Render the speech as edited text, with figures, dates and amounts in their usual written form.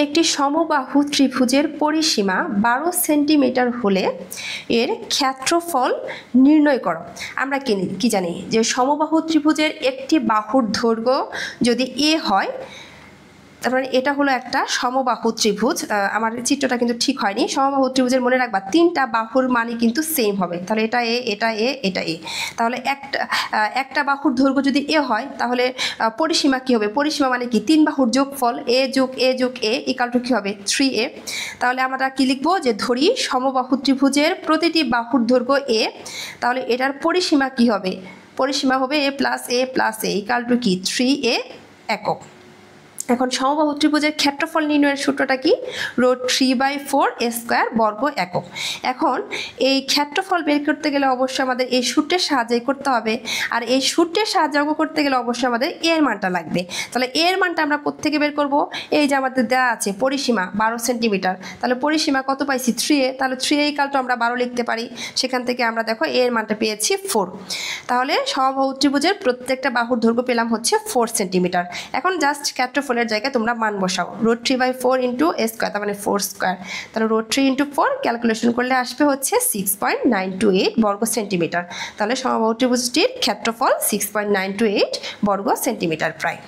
একটি সমবাহু ত্রিভুজের পরিসীমা 12 সেন্টিমিটার হলে এর ক্ষেত্রফল নির্ণয় করো। আমরা কি জানি যে সমবাহু ত্রিভুজের একটি বাহুর দৈর্ঘ্য যদি এ হয়, তারপরে এটা হলো একটা সমবাহু ত্রিভুজ। আমার চিত্রটা কিন্তু ঠিক হয়নি। সমবাহু ত্রিভুজের মনে রাখবা তিনটা বাহুর মানই কিন্তু সেম হবে। তাহলে এটা এ, এটা এ, এটা এ। তাহলে একটা বাহুর দৈর্ঘ্য যদি এ হয়, তাহলে পরিসীমা কি হবে? পরিসীমা মানে কি? তিন বাহুর যোগফল এ যোগ এ যোগ এ ইকাল টু কি হবে? 3a। তাহলে আমরা কি লিখবো? যে ধরি সমবাহু ত্রিভুজের প্রতিটি বাহুর দৈর্ঘ্য এ, তাহলে এটার পরিসীমা কি হবে? পরিসীমা হবে a plus A plus A equal to কি? 3a একক। এখন সমবাহু ত্রিভুজের ক্ষেত্রফল নির্ণয়ের সূত্রটা কি? √3/4 স্কয়ার বর্গ একক। এখন এই ক্ষেত্রফল বের করতে গেলে অবশ্যই আমাদের এই সূত্রের সাহায্যে করতে হবে, আর এই সূত্রের সাহায্যে অঙ্ক করতে গেলে অবশ্যই আমাদের এর মানটা লাগবে। তাহলে এর মানটা আমরা কোত্থেকে বের করব? এই যে আমাদের দেওয়া আছে পরিসীমা 12 সেন্টিমিটার, তাহলে পরিসীমা কত পাইছি? 3a। তাহলে 3a ইকাল টু আমরা 12 লিখতে পারি। সেখান থেকে আমরা দেখো এর মানটা পেয়েছি 4। তাহলে সমবাহু ত্রিভুজের প্রত্যেকটা বাহুর দৈর্ঘ্য পেলাম হচ্ছে 4 সেন্টিমিটার। এখন জাস্ট ক্ষেত্রফল জায়গায় তোমরা মান বসাও। √3/4 ইন্টু এ স্কয়ার, তার মানে 4 স্কয়ার। তাহলে √3 ইন্টু 4 ক্যালকুলেশন করলে আসবে হচ্ছে 6.928 বর্গ সেন্টিমিটার। তাহলে সমবাহু ত্রিভুজটির ক্ষেত্রফল 6.928 বর্গ সেন্টিমিটার প্রায়।